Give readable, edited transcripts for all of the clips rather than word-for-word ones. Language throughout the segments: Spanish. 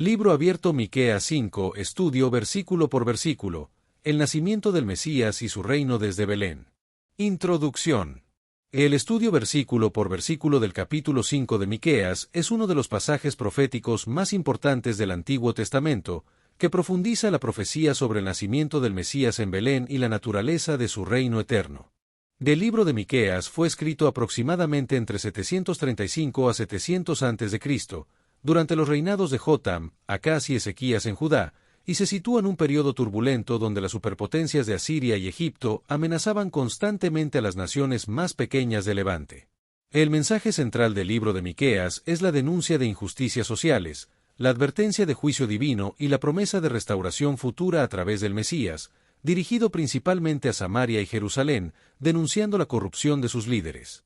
Libro abierto Miqueas 5, estudio versículo por versículo, el nacimiento del Mesías y su reino desde Belén. Introducción. El estudio versículo por versículo del capítulo 5 de Miqueas es uno de los pasajes proféticos más importantes del Antiguo Testamento, que profundiza la profecía sobre el nacimiento del Mesías en Belén y la naturaleza de su reino eterno. El libro de Miqueas fue escrito aproximadamente entre 735 a 700 a.C., durante los reinados de Jotam, Acaz y Ezequías en Judá, y se sitúa en un periodo turbulento donde las superpotencias de Asiria y Egipto amenazaban constantemente a las naciones más pequeñas de Levante. El mensaje central del libro de Miqueas es la denuncia de injusticias sociales, la advertencia de juicio divino y la promesa de restauración futura a través del Mesías, dirigido principalmente a Samaria y Jerusalén, denunciando la corrupción de sus líderes.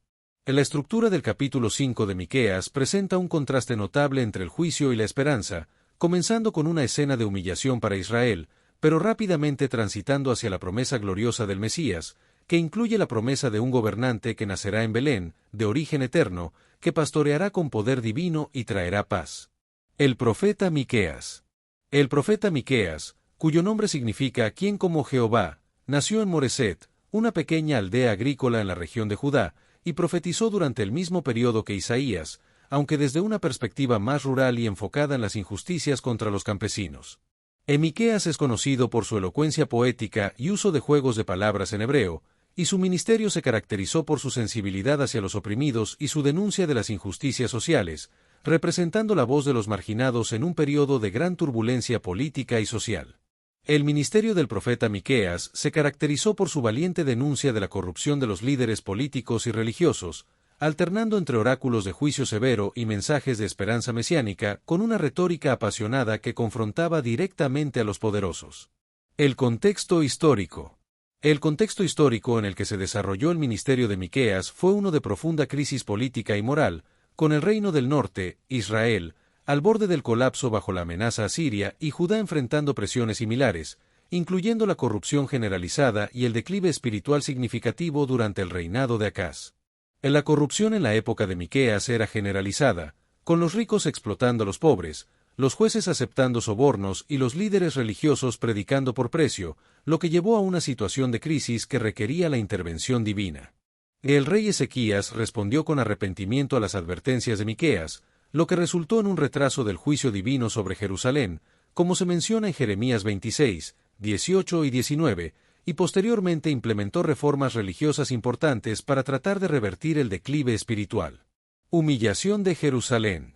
La estructura del capítulo 5 de Miqueas presenta un contraste notable entre el juicio y la esperanza, comenzando con una escena de humillación para Israel, pero rápidamente transitando hacia la promesa gloriosa del Mesías, que incluye la promesa de un gobernante que nacerá en Belén, de origen eterno, que pastoreará con poder divino y traerá paz. El profeta Miqueas. El profeta Miqueas, cuyo nombre significa «quien como Jehová», nació en Moreset, una pequeña aldea agrícola en la región de Judá, y profetizó durante el mismo periodo que Isaías, aunque desde una perspectiva más rural y enfocada en las injusticias contra los campesinos. Miqueas es conocido por su elocuencia poética y uso de juegos de palabras en hebreo, y su ministerio se caracterizó por su sensibilidad hacia los oprimidos y su denuncia de las injusticias sociales, representando la voz de los marginados en un periodo de gran turbulencia política y social. El ministerio del profeta Miqueas se caracterizó por su valiente denuncia de la corrupción de los líderes políticos y religiosos, alternando entre oráculos de juicio severo y mensajes de esperanza mesiánica con una retórica apasionada que confrontaba directamente a los poderosos. El contexto histórico. El contexto histórico en el que se desarrolló el ministerio de Miqueas fue uno de profunda crisis política y moral, con el reino del norte, Israel, al borde del colapso bajo la amenaza asiria y Judá enfrentando presiones similares, incluyendo la corrupción generalizada y el declive espiritual significativo durante el reinado de Acaz. La corrupción en la época de Miqueas era generalizada, con los ricos explotando a los pobres, los jueces aceptando sobornos y los líderes religiosos predicando por precio, lo que llevó a una situación de crisis que requería la intervención divina. El rey Ezequías respondió con arrepentimiento a las advertencias de Miqueas, lo que resultó en un retraso del juicio divino sobre Jerusalén, como se menciona en Jeremías 26, 18 y 19, y posteriormente implementó reformas religiosas importantes para tratar de revertir el declive espiritual. Humillación de Jerusalén.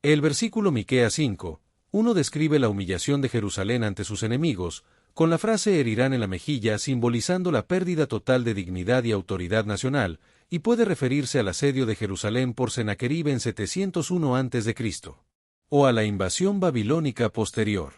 El versículo Miqueas 5:1 describe la humillación de Jerusalén ante sus enemigos, con la frase herirán en la mejilla simbolizando la pérdida total de dignidad y autoridad nacional, y puede referirse al asedio de Jerusalén por Sennacherib en 701 a.C., o a la invasión babilónica posterior.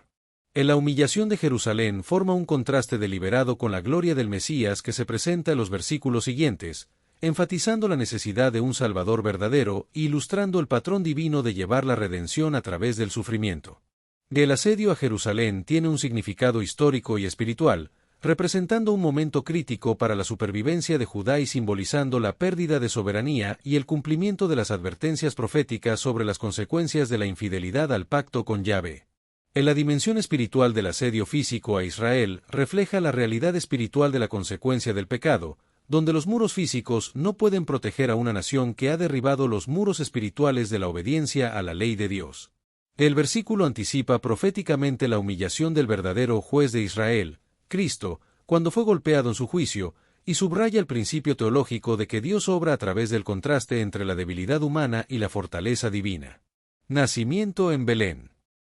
La humillación de Jerusalén forma un contraste deliberado con la gloria del Mesías que se presenta en los versículos siguientes, enfatizando la necesidad de un Salvador verdadero e ilustrando el patrón divino de llevar la redención a través del sufrimiento. El asedio a Jerusalén tiene un significado histórico y espiritual, representando un momento crítico para la supervivencia de Judá y simbolizando la pérdida de soberanía y el cumplimiento de las advertencias proféticas sobre las consecuencias de la infidelidad al pacto con Yahvé. En la dimensión espiritual del asedio físico a Israel refleja la realidad espiritual de la consecuencia del pecado, donde los muros físicos no pueden proteger a una nación que ha derribado los muros espirituales de la obediencia a la ley de Dios. El versículo anticipa proféticamente la humillación del verdadero juez de Israel, Cristo, cuando fue golpeado en su juicio, y subraya el principio teológico de que Dios obra a través del contraste entre la debilidad humana y la fortaleza divina. Nacimiento en Belén.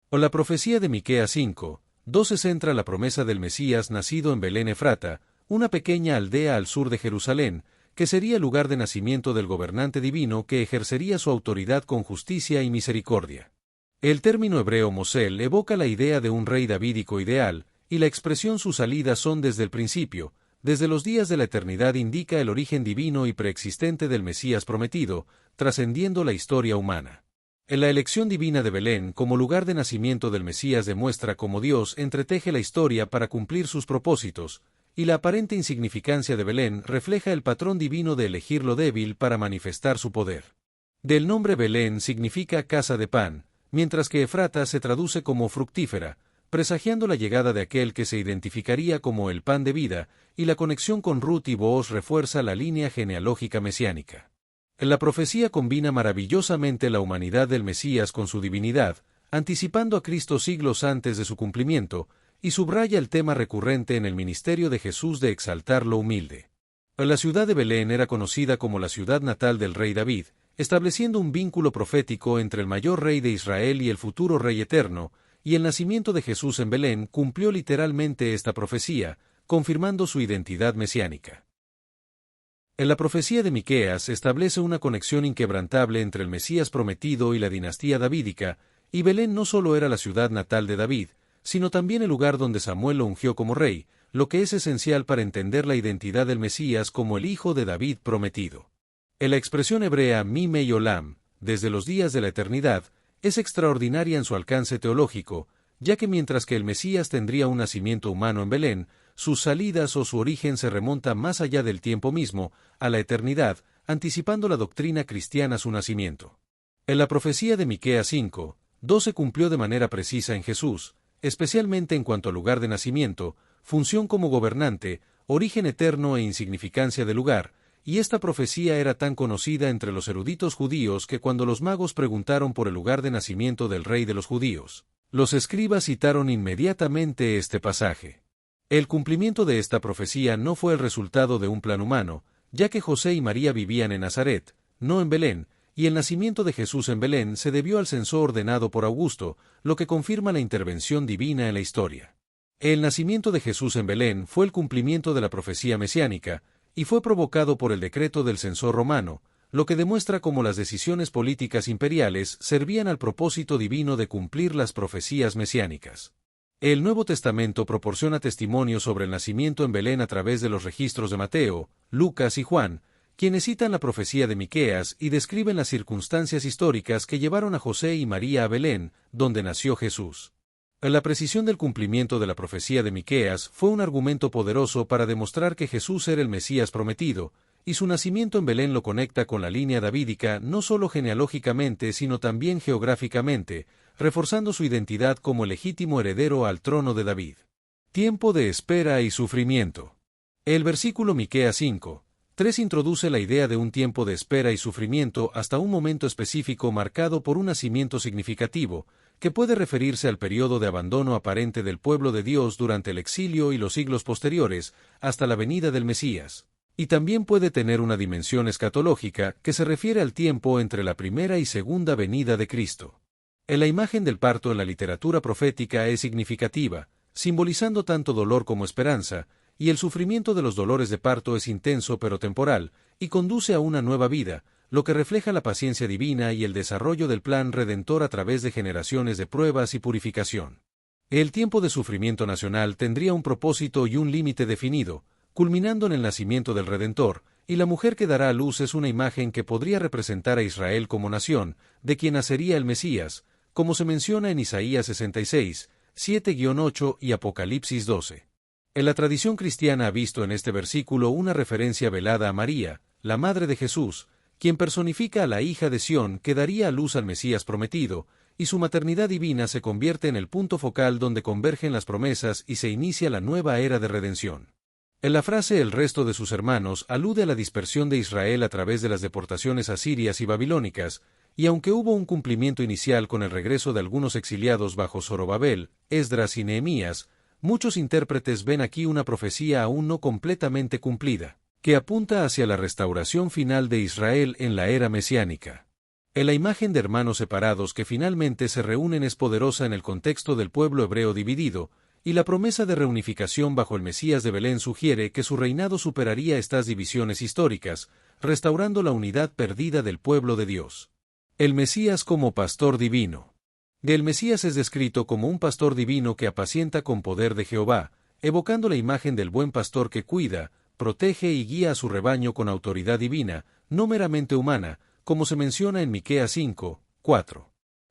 O la profecía de Miqueas 5:2 se centra en la promesa del Mesías nacido en Belén Efrata, una pequeña aldea al sur de Jerusalén, que sería el lugar de nacimiento del gobernante divino que ejercería su autoridad con justicia y misericordia. El término hebreo Mosel evoca la idea de un rey davídico ideal, y la expresión su salida son desde el principio, desde los días de la eternidad indica el origen divino y preexistente del Mesías prometido, trascendiendo la historia humana. En la elección divina de Belén como lugar de nacimiento del Mesías demuestra cómo Dios entreteje la historia para cumplir sus propósitos, y la aparente insignificancia de Belén refleja el patrón divino de elegir lo débil para manifestar su poder. Del nombre Belén significa casa de pan, mientras que Efrata se traduce como fructífera, presagiando la llegada de aquel que se identificaría como el pan de vida, y la conexión con Ruth y Booz refuerza la línea genealógica mesiánica. La profecía combina maravillosamente la humanidad del Mesías con su divinidad, anticipando a Cristo siglos antes de su cumplimiento, y subraya el tema recurrente en el ministerio de Jesús de exaltar lo humilde. La ciudad de Belén era conocida como la ciudad natal del rey David, estableciendo un vínculo profético entre el mayor rey de Israel y el futuro rey eterno, y el nacimiento de Jesús en Belén cumplió literalmente esta profecía, confirmando su identidad mesiánica. En la profecía de Miqueas establece una conexión inquebrantable entre el Mesías prometido y la dinastía davídica, y Belén no solo era la ciudad natal de David, sino también el lugar donde Samuel lo ungió como rey, lo que es esencial para entender la identidad del Mesías como el hijo de David prometido. En la expresión hebrea Mimei Olam, desde los días de la eternidad, es extraordinaria en su alcance teológico, ya que mientras que el Mesías tendría un nacimiento humano en Belén, sus salidas o su origen se remonta más allá del tiempo mismo, a la eternidad, anticipando la doctrina cristiana su nacimiento. En la profecía de Miqueas 5:2 se cumplió de manera precisa en Jesús, especialmente en cuanto al lugar de nacimiento, función como gobernante, origen eterno e insignificancia del lugar, y esta profecía era tan conocida entre los eruditos judíos que cuando los magos preguntaron por el lugar de nacimiento del rey de los judíos, los escribas citaron inmediatamente este pasaje. El cumplimiento de esta profecía no fue el resultado de un plan humano, ya que José y María vivían en Nazaret, no en Belén, y el nacimiento de Jesús en Belén se debió al censo ordenado por Augusto, lo que confirma la intervención divina en la historia. El nacimiento de Jesús en Belén fue el cumplimiento de la profecía mesiánica, y fue provocado por el decreto del censor romano, lo que demuestra cómo las decisiones políticas imperiales servían al propósito divino de cumplir las profecías mesiánicas. El Nuevo Testamento proporciona testimonio sobre el nacimiento en Belén a través de los registros de Mateo, Lucas y Juan, quienes citan la profecía de Miqueas y describen las circunstancias históricas que llevaron a José y María a Belén, donde nació Jesús. La precisión del cumplimiento de la profecía de Miqueas fue un argumento poderoso para demostrar que Jesús era el Mesías prometido, y su nacimiento en Belén lo conecta con la línea davídica no solo genealógicamente sino también geográficamente, reforzando su identidad como el legítimo heredero al trono de David. Tiempo de espera y sufrimiento. El versículo Miqueas 5:3 introduce la idea de un tiempo de espera y sufrimiento hasta un momento específico marcado por un nacimiento significativo, que puede referirse al periodo de abandono aparente del pueblo de Dios durante el exilio y los siglos posteriores, hasta la venida del Mesías. Y también puede tener una dimensión escatológica que se refiere al tiempo entre la primera y segunda venida de Cristo. La imagen del parto en la literatura profética es significativa, simbolizando tanto dolor como esperanza, y el sufrimiento de los dolores de parto es intenso pero temporal, y conduce a una nueva vida, lo que refleja la paciencia divina y el desarrollo del plan redentor a través de generaciones de pruebas y purificación. El tiempo de sufrimiento nacional tendría un propósito y un límite definido, culminando en el nacimiento del Redentor, y la mujer que dará a luz es una imagen que podría representar a Israel como nación, de quien nacería el Mesías, como se menciona en Isaías 66, 7-8 y Apocalipsis 12. En la tradición cristiana ha visto en este versículo una referencia velada a María, la madre de Jesús, quien personifica a la hija de Sión que daría a luz al Mesías prometido, y su maternidad divina se convierte en el punto focal donde convergen las promesas y se inicia la nueva era de redención. En la frase el resto de sus hermanos alude a la dispersión de Israel a través de las deportaciones asirias y babilónicas, y aunque hubo un cumplimiento inicial con el regreso de algunos exiliados bajo Zorobabel, Esdras y Nehemías, muchos intérpretes ven aquí una profecía aún no completamente cumplida, que apunta hacia la restauración final de Israel en la era mesiánica. La imagen de hermanos separados que finalmente se reúnen es poderosa en el contexto del pueblo hebreo dividido, y la promesa de reunificación bajo el Mesías de Belén sugiere que su reinado superaría estas divisiones históricas, restaurando la unidad perdida del pueblo de Dios. El Mesías como pastor divino. El Mesías es descrito como un pastor divino que apacienta con poder de Jehová, evocando la imagen del buen pastor que cuida, protege y guía a su rebaño con autoridad divina, no meramente humana, como se menciona en Miqueas 5:4.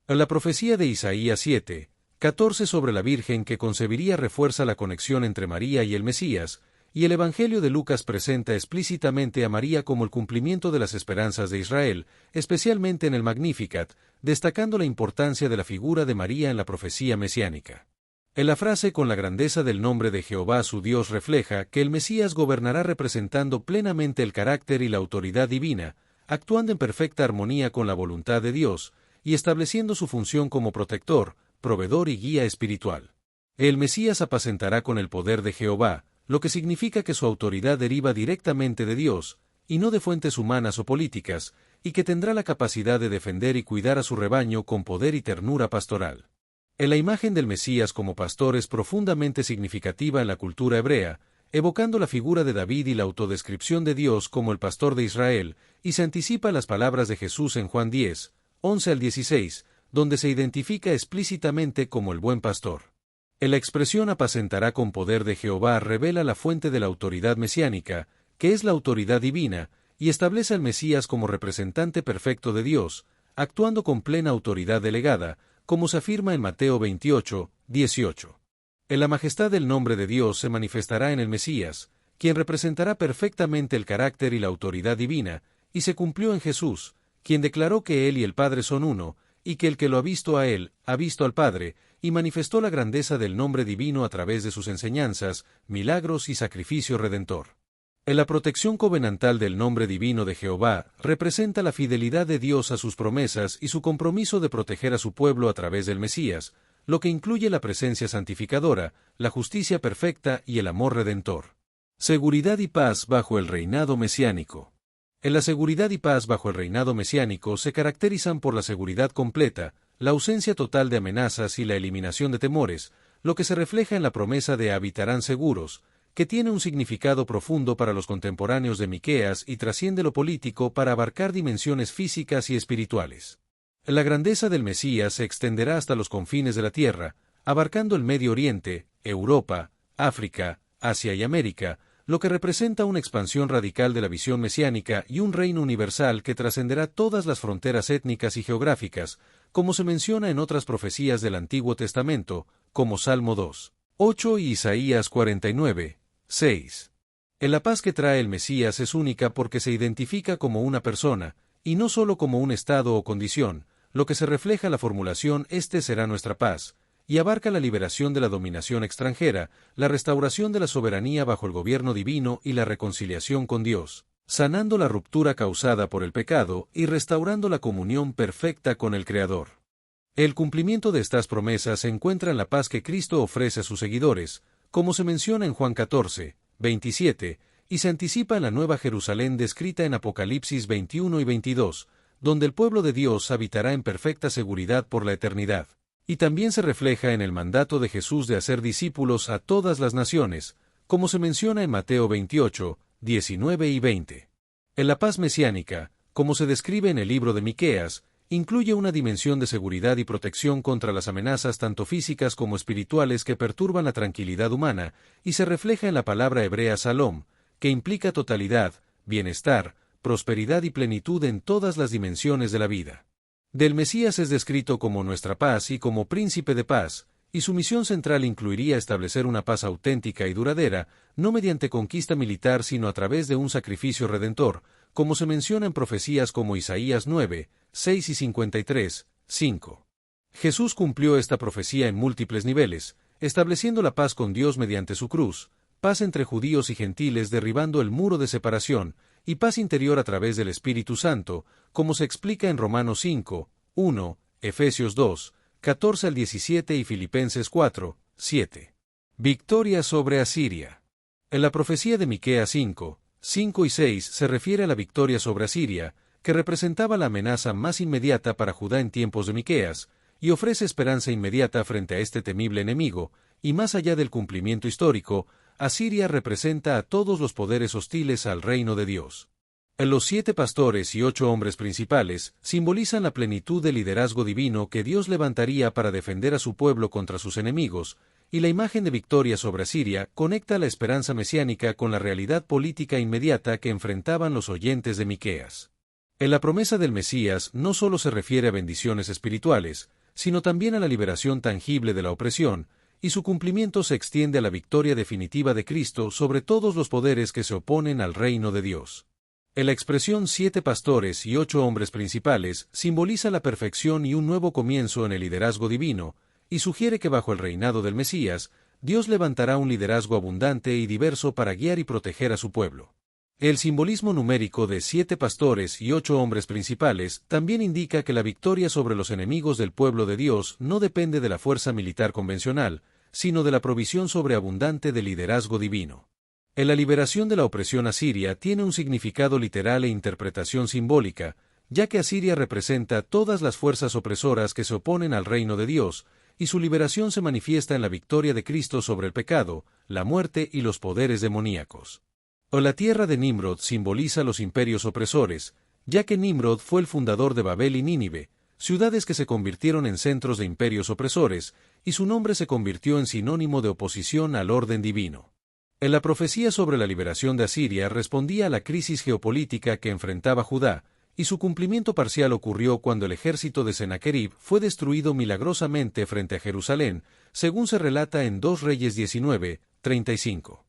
La profecía de Isaías 7:14 sobre la Virgen que concebiría refuerza la conexión entre María y el Mesías, y el Evangelio de Lucas presenta explícitamente a María como el cumplimiento de las esperanzas de Israel, especialmente en el Magnificat, destacando la importancia de la figura de María en la profecía mesiánica. En la frase con la grandeza del nombre de Jehová su Dios refleja que el Mesías gobernará representando plenamente el carácter y la autoridad divina, actuando en perfecta armonía con la voluntad de Dios, y estableciendo su función como protector, proveedor y guía espiritual. El Mesías apacentará con el poder de Jehová, lo que significa que su autoridad deriva directamente de Dios, y no de fuentes humanas o políticas, y que tendrá la capacidad de defender y cuidar a su rebaño con poder y ternura pastoral. En la imagen del Mesías como pastor es profundamente significativa en la cultura hebrea, evocando la figura de David y la autodescripción de Dios como el pastor de Israel, y se anticipa las palabras de Jesús en Juan 10, 11 al 16, donde se identifica explícitamente como el buen pastor. En la expresión apacentará con poder de Jehová revela la fuente de la autoridad mesiánica, que es la autoridad divina, y establece al Mesías como representante perfecto de Dios, actuando con plena autoridad delegada, como se afirma en Mateo 28, 18. En la majestad del nombre de Dios se manifestará en el Mesías, quien representará perfectamente el carácter y la autoridad divina, y se cumplió en Jesús, quien declaró que Él y el Padre son uno, y que el que lo ha visto a Él, ha visto al Padre, y manifestó la grandeza del nombre divino a través de sus enseñanzas, milagros y sacrificio redentor. En la protección covenantal del nombre divino de Jehová representa la fidelidad de Dios a sus promesas y su compromiso de proteger a su pueblo a través del Mesías, lo que incluye la presencia santificadora, la justicia perfecta y el amor redentor. Seguridad y paz bajo el reinado mesiánico. En la seguridad y paz bajo el reinado mesiánico se caracterizan por la seguridad completa, la ausencia total de amenazas y la eliminación de temores, lo que se refleja en la promesa de habitarán seguros, que tiene un significado profundo para los contemporáneos de Miqueas y trasciende lo político para abarcar dimensiones físicas y espirituales. La grandeza del Mesías se extenderá hasta los confines de la tierra, abarcando el Medio Oriente, Europa, África, Asia y América, lo que representa una expansión radical de la visión mesiánica y un reino universal que trascenderá todas las fronteras étnicas y geográficas, como se menciona en otras profecías del Antiguo Testamento, como Salmo 2, 8 y Isaías 49, 6. La paz que trae el Mesías es única porque se identifica como una persona, y no solo como un estado o condición, lo que se refleja la formulación «Este será nuestra paz», y abarca la liberación de la dominación extranjera, la restauración de la soberanía bajo el gobierno divino y la reconciliación con Dios, sanando la ruptura causada por el pecado y restaurando la comunión perfecta con el Creador. El cumplimiento de estas promesas se encuentra en la paz que Cristo ofrece a sus seguidores, como se menciona en Juan 14, 27, y se anticipa en la Nueva Jerusalén descrita en Apocalipsis 21 y 22, donde el pueblo de Dios habitará en perfecta seguridad por la eternidad. Y también se refleja en el mandato de Jesús de hacer discípulos a todas las naciones, como se menciona en Mateo 28, 19 y 20. En la paz mesiánica, como se describe en el libro de Miqueas, incluye una dimensión de seguridad y protección contra las amenazas tanto físicas como espirituales que perturban la tranquilidad humana, y se refleja en la palabra hebrea Salom, que implica totalidad, bienestar, prosperidad y plenitud en todas las dimensiones de la vida. Del Mesías es descrito como nuestra paz y como príncipe de paz, y su misión central incluiría establecer una paz auténtica y duradera, no mediante conquista militar sino a través de un sacrificio redentor, como se menciona en profecías como Isaías 9, 6 y 53, 5. Jesús cumplió esta profecía en múltiples niveles, estableciendo la paz con Dios mediante su cruz, paz entre judíos y gentiles derribando el muro de separación, y paz interior a través del Espíritu Santo, como se explica en Romanos 5, 1, Efesios 2, 14 al 17 y Filipenses 4, 7. Victoria sobre Asiria. En la profecía de Miqueas 5, 5 y 6 se refiere a la victoria sobre Asiria, que representaba la amenaza más inmediata para Judá en tiempos de Miqueas, y ofrece esperanza inmediata frente a este temible enemigo, y más allá del cumplimiento histórico, Asiria representa a todos los poderes hostiles al reino de Dios. En los 7 pastores y 8 hombres principales simbolizan la plenitud del liderazgo divino que Dios levantaría para defender a su pueblo contra sus enemigos, y la imagen de victoria sobre Asiria conecta la esperanza mesiánica con la realidad política inmediata que enfrentaban los oyentes de Miqueas. En la promesa del Mesías no solo se refiere a bendiciones espirituales, sino también a la liberación tangible de la opresión, y su cumplimiento se extiende a la victoria definitiva de Cristo sobre todos los poderes que se oponen al reino de Dios. En la expresión 7 pastores y 8 hombres principales simboliza la perfección y un nuevo comienzo en el liderazgo divino, y sugiere que bajo el reinado del Mesías, Dios levantará un liderazgo abundante y diverso para guiar y proteger a su pueblo. El simbolismo numérico de 7 pastores y 8 hombres principales también indica que la victoria sobre los enemigos del pueblo de Dios no depende de la fuerza militar convencional, sino de la provisión sobreabundante del liderazgo divino. En la liberación de la opresión asiria tiene un significado literal e interpretación simbólica, ya que Asiria representa todas las fuerzas opresoras que se oponen al reino de Dios, y su liberación se manifiesta en la victoria de Cristo sobre el pecado, la muerte y los poderes demoníacos. O la tierra de Nimrod simboliza los imperios opresores, ya que Nimrod fue el fundador de Babel y Nínive, ciudades que se convirtieron en centros de imperios opresores, y su nombre se convirtió en sinónimo de oposición al orden divino. En la profecía sobre la liberación de Asiria respondía a la crisis geopolítica que enfrentaba Judá, y su cumplimiento parcial ocurrió cuando el ejército de Sennacherib fue destruido milagrosamente frente a Jerusalén, según se relata en 2 Reyes 19:35.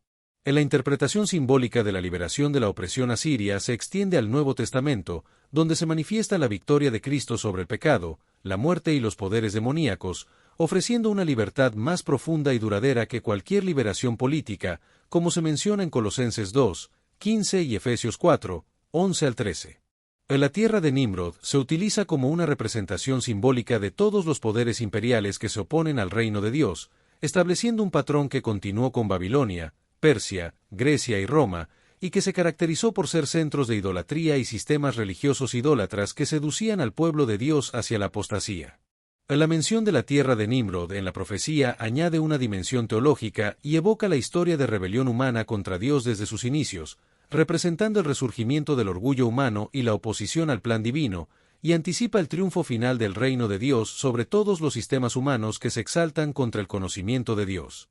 En la interpretación simbólica de la liberación de la opresión asiria se extiende al Nuevo Testamento, donde se manifiesta la victoria de Cristo sobre el pecado, la muerte y los poderes demoníacos, ofreciendo una libertad más profunda y duradera que cualquier liberación política, como se menciona en Colosenses 2:15 y Efesios 4:11 al 13. En la tierra de Nimrod se utiliza como una representación simbólica de todos los poderes imperiales que se oponen al reino de Dios, estableciendo un patrón que continuó con Babilonia, Persia, Grecia y Roma, y que se caracterizó por ser centros de idolatría y sistemas religiosos idólatras que seducían al pueblo de Dios hacia la apostasía. La mención de la tierra de Nimrod en la profecía añade una dimensión teológica y evoca la historia de rebelión humana contra Dios desde sus inicios, representando el resurgimiento del orgullo humano y la oposición al plan divino, y anticipa el triunfo final del reino de Dios sobre todos los sistemas humanos que se exaltan contra el conocimiento de Dios.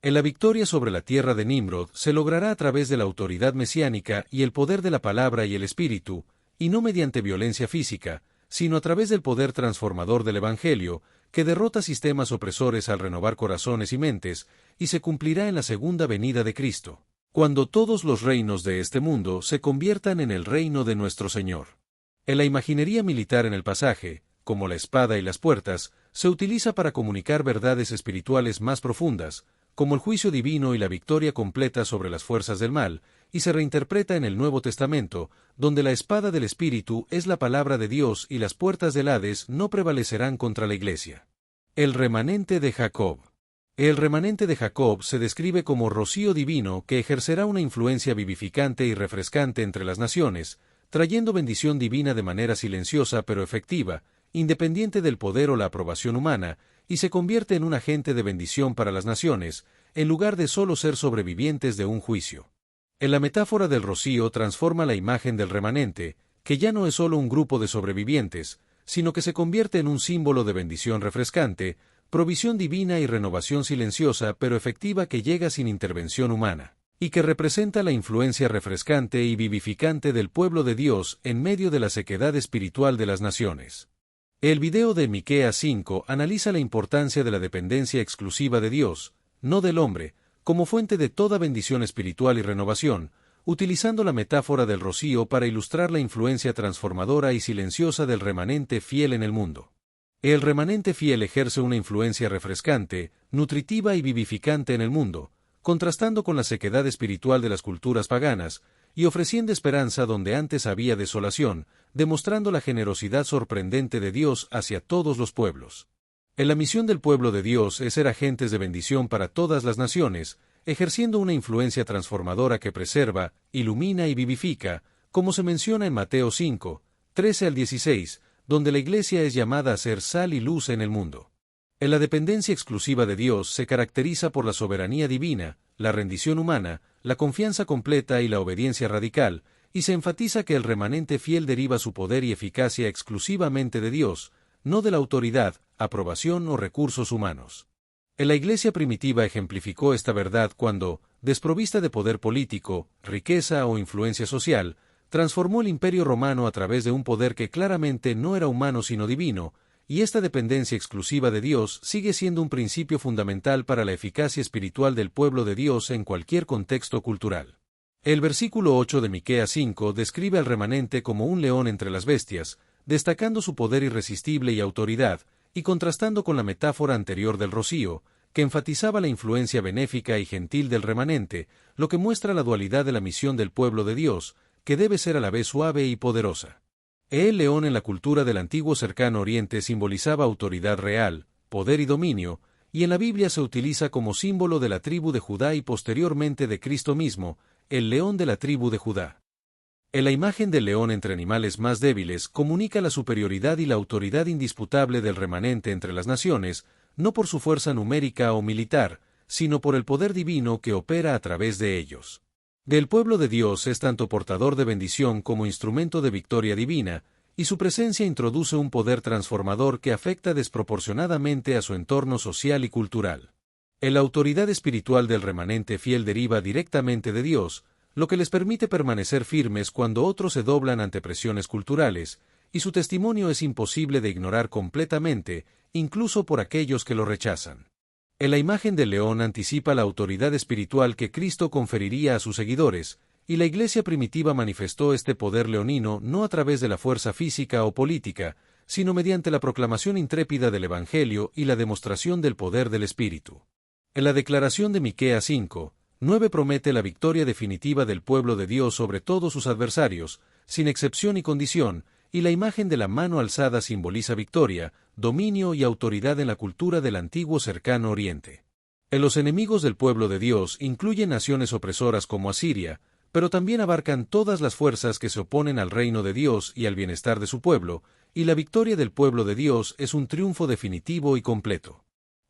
En la victoria sobre la tierra de Nimrod se logrará a través de la autoridad mesiánica y el poder de la palabra y el espíritu, y no mediante violencia física, sino a través del poder transformador del Evangelio, que derrota sistemas opresores al renovar corazones y mentes, y se cumplirá en la segunda venida de Cristo, cuando todos los reinos de este mundo se conviertan en el reino de nuestro Señor. En la imaginería militar en el pasaje, como la espada y las puertas, se utiliza para comunicar verdades espirituales más profundas, como el juicio divino y la victoria completa sobre las fuerzas del mal, y se reinterpreta en el Nuevo Testamento, donde la espada del Espíritu es la palabra de Dios y las puertas del Hades no prevalecerán contra la Iglesia. El remanente de Jacob. El remanente de Jacob se describe como rocío divino que ejercerá una influencia vivificante y refrescante entre las naciones, trayendo bendición divina de manera silenciosa pero efectiva, independiente del poder o la aprobación humana, y se convierte en un agente de bendición para las naciones, en lugar de solo ser sobrevivientes de un juicio. En la metáfora del rocío transforma la imagen del remanente, que ya no es solo un grupo de sobrevivientes, sino que se convierte en un símbolo de bendición refrescante, provisión divina y renovación silenciosa pero efectiva que llega sin intervención humana, y que representa la influencia refrescante y vivificante del pueblo de Dios en medio de la sequedad espiritual de las naciones. El video de Miqueas 5 analiza la importancia de la dependencia exclusiva de Dios, no del hombre, como fuente de toda bendición espiritual y renovación, utilizando la metáfora del rocío para ilustrar la influencia transformadora y silenciosa del remanente fiel en el mundo. El remanente fiel ejerce una influencia refrescante, nutritiva y vivificante en el mundo, contrastando con la sequedad espiritual de las culturas paganas, y ofreciendo esperanza donde antes había desolación, demostrando la generosidad sorprendente de Dios hacia todos los pueblos. En la misión del pueblo de Dios es ser agentes de bendición para todas las naciones, ejerciendo una influencia transformadora que preserva, ilumina y vivifica, como se menciona en Mateo 5:13 al 16, donde la Iglesia es llamada a ser sal y luz en el mundo. En la dependencia exclusiva de Dios se caracteriza por la soberanía divina, la rendición humana, la confianza completa y la obediencia radical, y se enfatiza que el remanente fiel deriva su poder y eficacia exclusivamente de Dios, no de la autoridad, aprobación o recursos humanos. En la Iglesia primitiva ejemplificó esta verdad cuando, desprovista de poder político, riqueza o influencia social, transformó el Imperio Romano a través de un poder que claramente no era humano sino divino, y esta dependencia exclusiva de Dios sigue siendo un principio fundamental para la eficacia espiritual del pueblo de Dios en cualquier contexto cultural. El versículo 8 de Miqueas 5 describe al remanente como un león entre las bestias, destacando su poder irresistible y autoridad, y contrastando con la metáfora anterior del rocío, que enfatizaba la influencia benéfica y gentil del remanente, lo que muestra la dualidad de la misión del pueblo de Dios, que debe ser a la vez suave y poderosa. El león en la cultura del antiguo cercano oriente simbolizaba autoridad real, poder y dominio, y en la Biblia se utiliza como símbolo de la tribu de Judá y posteriormente de Cristo mismo, el león de la tribu de Judá. La imagen del león entre animales más débiles comunica la superioridad y la autoridad indisputable del remanente entre las naciones, no por su fuerza numérica o militar, sino por el poder divino que opera a través de ellos. El pueblo de Dios es tanto portador de bendición como instrumento de victoria divina, y su presencia introduce un poder transformador que afecta desproporcionadamente a su entorno social y cultural. La autoridad espiritual del remanente fiel deriva directamente de Dios, lo que les permite permanecer firmes cuando otros se doblan ante presiones culturales, y su testimonio es imposible de ignorar completamente, incluso por aquellos que lo rechazan. La imagen del león anticipa la autoridad espiritual que Cristo conferiría a sus seguidores, y la Iglesia primitiva manifestó este poder leonino no a través de la fuerza física o política, sino mediante la proclamación intrépida del Evangelio y la demostración del poder del Espíritu. En la declaración de Miqueas 5:9 promete la victoria definitiva del pueblo de Dios sobre todos sus adversarios, sin excepción y condición, y la imagen de la mano alzada simboliza victoria, dominio y autoridad en la cultura del antiguo cercano oriente. Los enemigos del pueblo de Dios incluyen naciones opresoras como Asiria, pero también abarcan todas las fuerzas que se oponen al reino de Dios y al bienestar de su pueblo, y la victoria del pueblo de Dios es un triunfo definitivo y completo.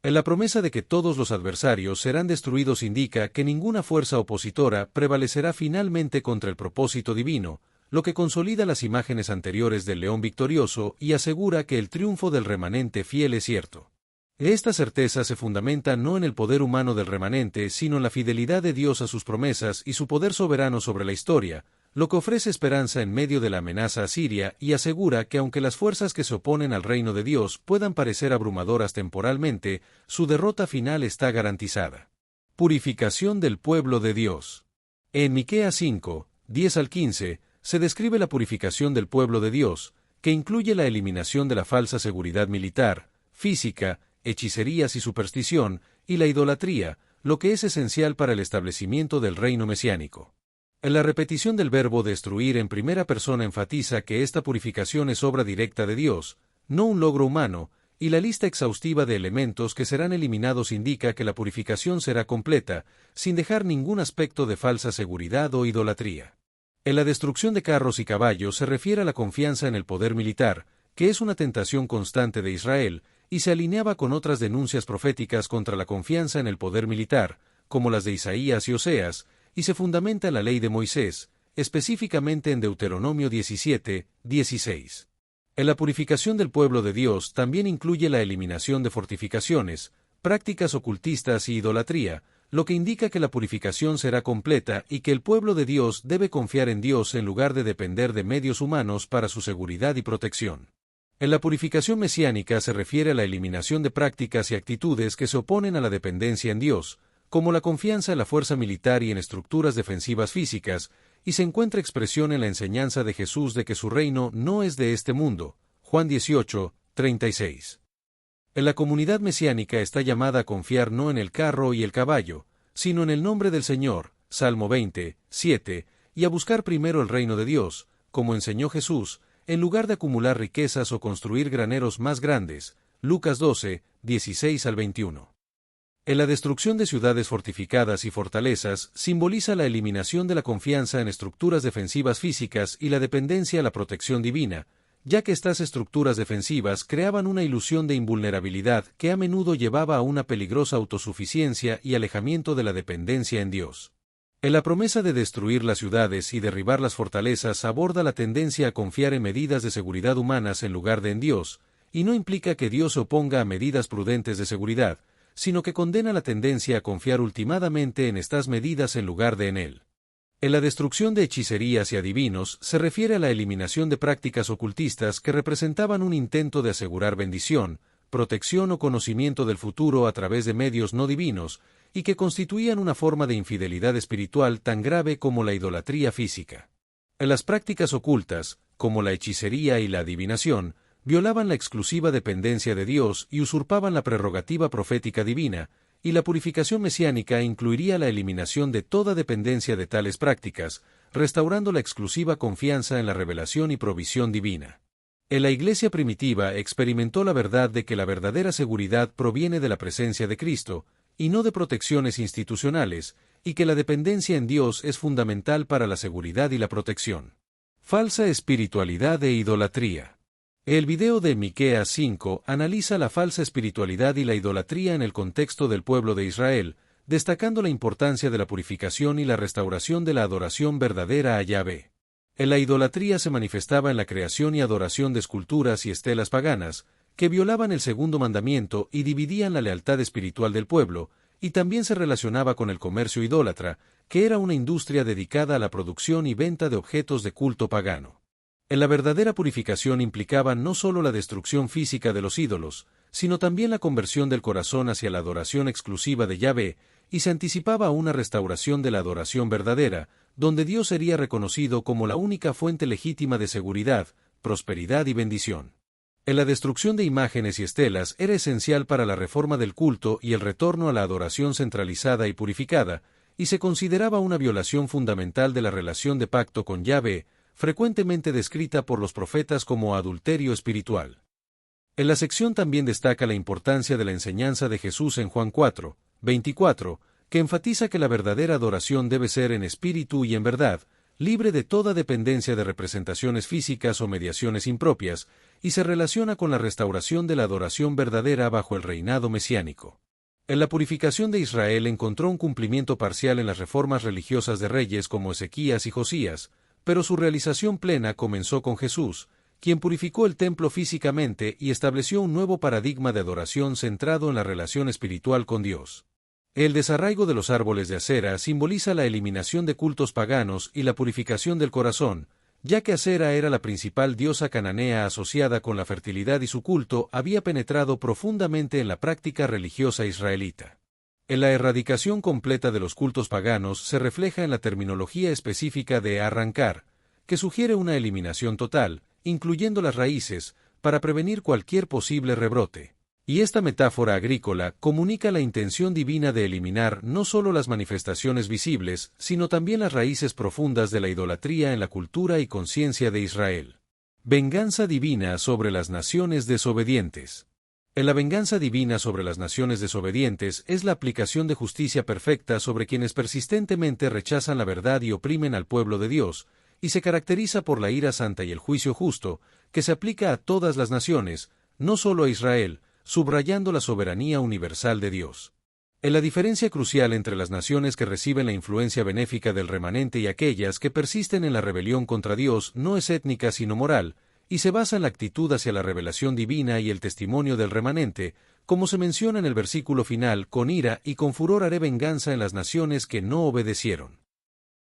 La promesa de que todos los adversarios serán destruidos indica que ninguna fuerza opositora prevalecerá finalmente contra el propósito divino, lo que consolida las imágenes anteriores del león victorioso y asegura que el triunfo del remanente fiel es cierto. Esta certeza se fundamenta no en el poder humano del remanente, sino en la fidelidad de Dios a sus promesas y su poder soberano sobre la historia, lo que ofrece esperanza en medio de la amenaza asiria y asegura que aunque las fuerzas que se oponen al reino de Dios puedan parecer abrumadoras temporalmente, su derrota final está garantizada. Purificación del pueblo de Dios. En Miqueas 5:10-15, se describe la purificación del pueblo de Dios, que incluye la eliminación de la falsa seguridad militar, física, hechicerías y superstición, y la idolatría, lo que es esencial para el establecimiento del reino mesiánico. La repetición del verbo destruir en primera persona enfatiza que esta purificación es obra directa de Dios, no un logro humano, y la lista exhaustiva de elementos que serán eliminados indica que la purificación será completa, sin dejar ningún aspecto de falsa seguridad o idolatría. La destrucción de carros y caballos se refiere a la confianza en el poder militar, que es una tentación constante de Israel, y se alineaba con otras denuncias proféticas contra la confianza en el poder militar, como las de Isaías y Oseas, y se fundamenta en la ley de Moisés, específicamente en Deuteronomio 17:16. La purificación del pueblo de Dios también incluye la eliminación de fortificaciones, prácticas ocultistas y idolatría, lo que indica que la purificación será completa y que el pueblo de Dios debe confiar en Dios en lugar de depender de medios humanos para su seguridad y protección. La purificación mesiánica se refiere a la eliminación de prácticas y actitudes que se oponen a la dependencia en Dios, como la confianza en la fuerza militar y en estructuras defensivas físicas, y se encuentra expresión en la enseñanza de Jesús de que su reino no es de este mundo. Juan 18:36. La comunidad mesiánica está llamada a confiar no en el carro y el caballo, sino en el nombre del Señor, Salmo 20:7, y a buscar primero el reino de Dios, como enseñó Jesús, en lugar de acumular riquezas o construir graneros más grandes. Lucas 12:16-21. La destrucción de ciudades fortificadas y fortalezas simboliza la eliminación de la confianza en estructuras defensivas físicas y la dependencia a la protección divina, ya que estas estructuras defensivas creaban una ilusión de invulnerabilidad que a menudo llevaba a una peligrosa autosuficiencia y alejamiento de la dependencia en Dios. La promesa de destruir las ciudades y derribar las fortalezas aborda la tendencia a confiar en medidas de seguridad humanas en lugar de en Dios, y no implica que Dios se oponga a medidas prudentes de seguridad, sino que condena la tendencia a confiar ultimadamente en estas medidas en lugar de en Él. En la destrucción de hechicerías y adivinos se refiere a la eliminación de prácticas ocultistas que representaban un intento de asegurar bendición, protección o conocimiento del futuro a través de medios no divinos, y que constituían una forma de infidelidad espiritual tan grave como la idolatría física. En las prácticas ocultas, como la hechicería y la adivinación, violaban la exclusiva dependencia de Dios y usurpaban la prerrogativa profética divina, y la purificación mesiánica incluiría la eliminación de toda dependencia de tales prácticas, restaurando la exclusiva confianza en la revelación y provisión divina. En la Iglesia primitiva experimentó la verdad de que la verdadera seguridad proviene de la presencia de Cristo, y no de protecciones institucionales, y que la dependencia en Dios es fundamental para la seguridad y la protección. Falsa espiritualidad e idolatría. El video de Miqueas 5 analiza la falsa espiritualidad y la idolatría en el contexto del pueblo de Israel, destacando la importancia de la purificación y la restauración de la adoración verdadera a Yahvé. En la idolatría se manifestaba en la creación y adoración de esculturas y estelas paganas, que violaban el segundo mandamiento y dividían la lealtad espiritual del pueblo, y también se relacionaba con el comercio idólatra, que era una industria dedicada a la producción y venta de objetos de culto pagano. En la verdadera purificación implicaba no solo la destrucción física de los ídolos, sino también la conversión del corazón hacia la adoración exclusiva de Yahvé, y se anticipaba a una restauración de la adoración verdadera, donde Dios sería reconocido como la única fuente legítima de seguridad, prosperidad y bendición. En la destrucción de imágenes y estelas era esencial para la reforma del culto y el retorno a la adoración centralizada y purificada, y se consideraba una violación fundamental de la relación de pacto con Yahvé, frecuentemente descrita por los profetas como adulterio espiritual. En la sección también destaca la importancia de la enseñanza de Jesús en Juan 4, 24, que enfatiza que la verdadera adoración debe ser en espíritu y en verdad, libre de toda dependencia de representaciones físicas o mediaciones impropias, y se relaciona con la restauración de la adoración verdadera bajo el reinado mesiánico. En la purificación de Israel encontró un cumplimiento parcial en las reformas religiosas de reyes como Ezequías y Josías, pero su realización plena comenzó con Jesús, quien purificó el templo físicamente y estableció un nuevo paradigma de adoración centrado en la relación espiritual con Dios. El desarraigo de los árboles de Acera simboliza la eliminación de cultos paganos y la purificación del corazón, ya que Acera era la principal diosa cananea asociada con la fertilidad y su culto había penetrado profundamente en la práctica religiosa israelita. En la erradicación completa de los cultos paganos se refleja en la terminología específica de arrancar, que sugiere una eliminación total, incluyendo las raíces, para prevenir cualquier posible rebrote. Y esta metáfora agrícola comunica la intención divina de eliminar no solo las manifestaciones visibles, sino también las raíces profundas de la idolatría en la cultura y conciencia de Israel. Venganza divina sobre las naciones desobedientes. En la venganza divina sobre las naciones desobedientes es la aplicación de justicia perfecta sobre quienes persistentemente rechazan la verdad y oprimen al pueblo de Dios, y se caracteriza por la ira santa y el juicio justo, que se aplica a todas las naciones, no solo a Israel, subrayando la soberanía universal de Dios. En la diferencia crucial entre las naciones que reciben la influencia benéfica del remanente y aquellas que persisten en la rebelión contra Dios no es étnica sino moral, y se basa en la actitud hacia la revelación divina y el testimonio del remanente, como se menciona en el versículo final: con ira y con furor haré venganza en las naciones que no obedecieron.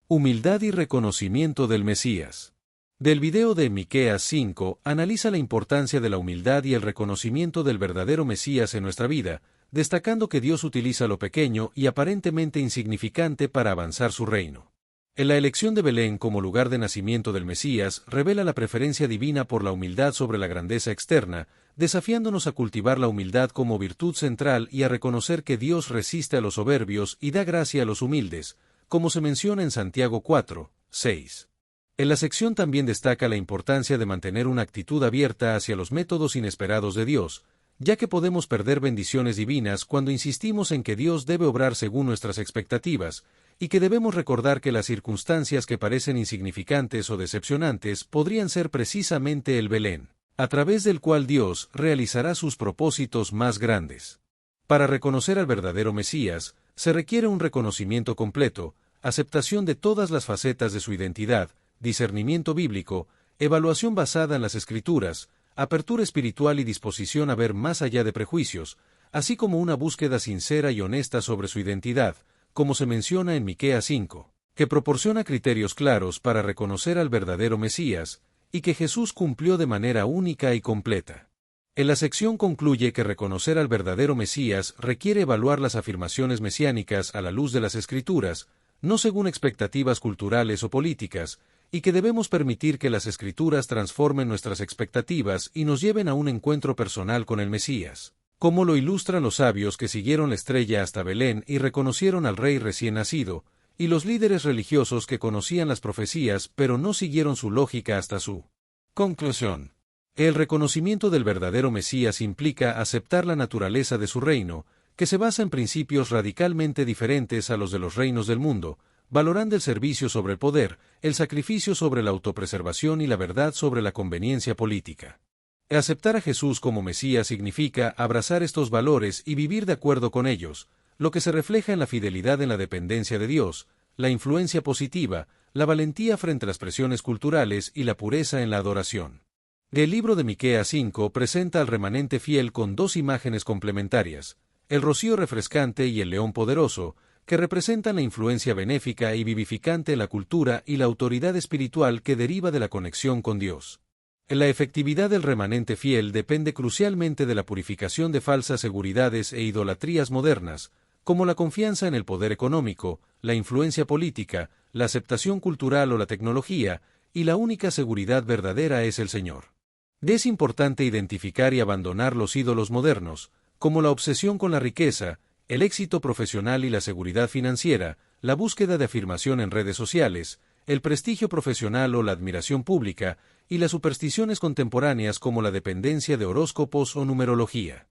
Humildad y reconocimiento del Mesías. Del video de Miqueas 5 analiza la importancia de la humildad y el reconocimiento del verdadero Mesías en nuestra vida, destacando que Dios utiliza lo pequeño y aparentemente insignificante para avanzar su reino. En la elección de Belén como lugar de nacimiento del Mesías revela la preferencia divina por la humildad sobre la grandeza externa, desafiándonos a cultivar la humildad como virtud central y a reconocer que Dios resiste a los soberbios y da gracia a los humildes, como se menciona en Santiago 4, 6. En la sección también destaca la importancia de mantener una actitud abierta hacia los métodos inesperados de Dios, ya que podemos perder bendiciones divinas cuando insistimos en que Dios debe obrar según nuestras expectativas, y que debemos recordar que las circunstancias que parecen insignificantes o decepcionantes podrían ser precisamente el Belén, a través del cual Dios realizará sus propósitos más grandes. Para reconocer al verdadero Mesías, se requiere un reconocimiento completo, aceptación de todas las facetas de su identidad, discernimiento bíblico, evaluación basada en las Escrituras, apertura espiritual y disposición a ver más allá de prejuicios, así como una búsqueda sincera y honesta sobre su identidad, como se menciona en Miqueas 5. que proporciona criterios claros para reconocer al verdadero Mesías, y que Jesús cumplió de manera única y completa. En la sección concluye que reconocer al verdadero Mesías requiere evaluar las afirmaciones mesiánicas a la luz de las Escrituras, no según expectativas culturales o políticas, y que debemos permitir que las Escrituras transformen nuestras expectativas y nos lleven a un encuentro personal con el Mesías, como lo ilustran los sabios que siguieron la estrella hasta Belén y reconocieron al rey recién nacido, y los líderes religiosos que conocían las profecías pero no siguieron su lógica hasta su conclusión. El reconocimiento del verdadero Mesías implica aceptar la naturaleza de su reino, que se basa en principios radicalmente diferentes a los de los reinos del mundo, valorando el servicio sobre el poder, el sacrificio sobre la autopreservación y la verdad sobre la conveniencia política. Aceptar a Jesús como Mesías significa abrazar estos valores y vivir de acuerdo con ellos, lo que se refleja en la fidelidad en la dependencia de Dios, la influencia positiva, la valentía frente a las presiones culturales y la pureza en la adoración. El libro de Miqueas 5 presenta al remanente fiel con dos imágenes complementarias, el rocío refrescante y el león poderoso, que representan la influencia benéfica y vivificante en la cultura y la autoridad espiritual que deriva de la conexión con Dios. La efectividad del remanente fiel depende crucialmente de la purificación de falsas seguridades e idolatrías modernas, como la confianza en el poder económico, la influencia política, la aceptación cultural o la tecnología, y la única seguridad verdadera es el Señor. Es importante identificar y abandonar los ídolos modernos, como la obsesión con la riqueza, el éxito profesional y la seguridad financiera, la búsqueda de afirmación en redes sociales, el prestigio profesional o la admiración pública, y las supersticiones contemporáneas como la dependencia de horóscopos o numerología.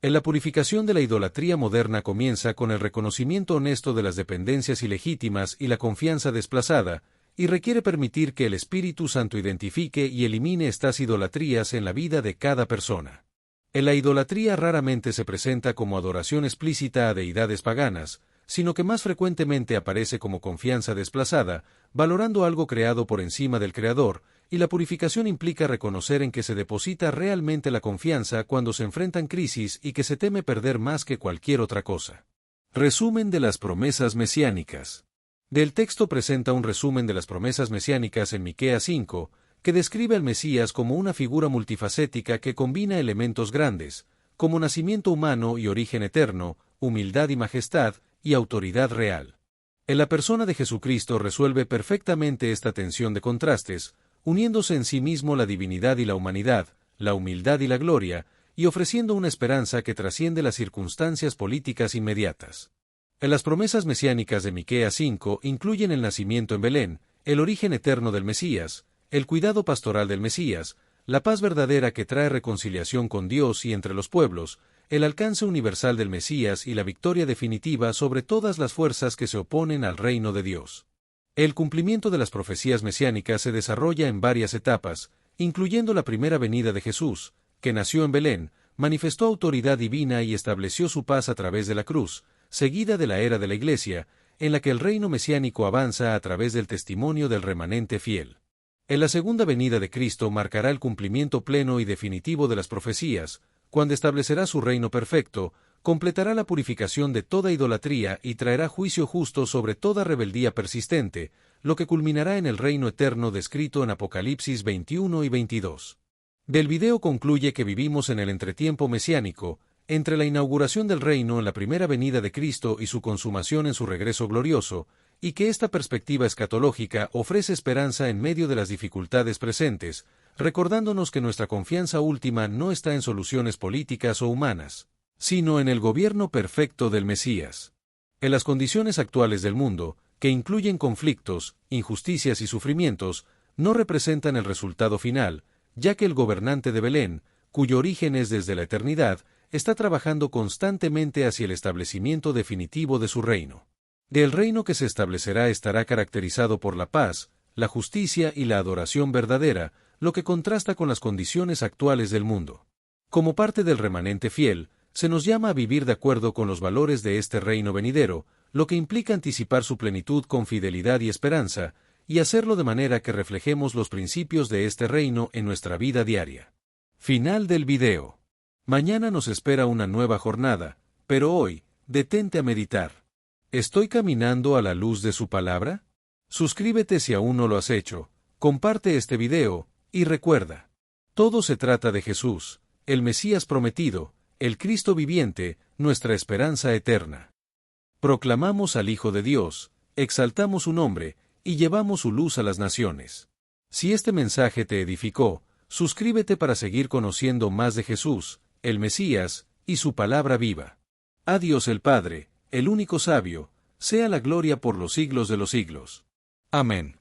En la purificación de la idolatría moderna comienza con el reconocimiento honesto de las dependencias ilegítimas y la confianza desplazada, y requiere permitir que el Espíritu Santo identifique y elimine estas idolatrías en la vida de cada persona. En la idolatría raramente se presenta como adoración explícita a deidades paganas, sino que más frecuentemente aparece como confianza desplazada, valorando algo creado por encima del Creador, y la purificación implica reconocer en que se deposita realmente la confianza cuando se enfrentan crisis y que se teme perder más que cualquier otra cosa. Resumen de las promesas mesiánicas. Del texto presenta un resumen de las promesas mesiánicas en Miqueas 5, que describe al Mesías como una figura multifacética que combina elementos grandes, como nacimiento humano y origen eterno, humildad y majestad, y autoridad real. En la persona de Jesucristo resuelve perfectamente esta tensión de contrastes, uniéndose en sí mismo la divinidad y la humanidad, la humildad y la gloria, y ofreciendo una esperanza que trasciende las circunstancias políticas inmediatas. En las promesas mesiánicas de Miqueas 5 incluyen el nacimiento en Belén, el origen eterno del Mesías, el cuidado pastoral del Mesías, la paz verdadera que trae reconciliación con Dios y entre los pueblos, el alcance universal del Mesías y la victoria definitiva sobre todas las fuerzas que se oponen al reino de Dios. El cumplimiento de las profecías mesiánicas se desarrolla en varias etapas, incluyendo la primera venida de Jesús, que nació en Belén, manifestó autoridad divina y estableció su paz a través de la cruz, seguida de la era de la Iglesia, en la que el reino mesiánico avanza a través del testimonio del remanente fiel. En la segunda venida de Cristo marcará el cumplimiento pleno y definitivo de las profecías, cuando establecerá su reino perfecto, completará la purificación de toda idolatría y traerá juicio justo sobre toda rebeldía persistente, lo que culminará en el reino eterno descrito en Apocalipsis 21 y 22. Del video concluye que vivimos en el entretiempo mesiánico, entre la inauguración del reino en la primera venida de Cristo y su consumación en su regreso glorioso, y que esta perspectiva escatológica ofrece esperanza en medio de las dificultades presentes, recordándonos que nuestra confianza última no está en soluciones políticas o humanas, sino en el gobierno perfecto del Mesías. En las condiciones actuales del mundo, que incluyen conflictos, injusticias y sufrimientos, no representan el resultado final, ya que el gobernante de Belén, cuyo origen es desde la eternidad, está trabajando constantemente hacia el establecimiento definitivo de su reino. El reino que se establecerá estará caracterizado por la paz, la justicia y la adoración verdadera, lo que contrasta con las condiciones actuales del mundo. Como parte del remanente fiel, se nos llama a vivir de acuerdo con los valores de este reino venidero, lo que implica anticipar su plenitud con fidelidad y esperanza, y hacerlo de manera que reflejemos los principios de este reino en nuestra vida diaria. Final del video. Mañana nos espera una nueva jornada, pero hoy, detente a meditar. ¿Estoy caminando a la luz de su palabra? Suscríbete si aún no lo has hecho, comparte este video, y recuerda. Todo se trata de Jesús, el Mesías prometido, el Cristo viviente, nuestra esperanza eterna. Proclamamos al Hijo de Dios, exaltamos su nombre, y llevamos su luz a las naciones. Si este mensaje te edificó, suscríbete para seguir conociendo más de Jesús, el Mesías, y su palabra viva. A Dios el Padre, el único sabio, sea la gloria por los siglos de los siglos. Amén.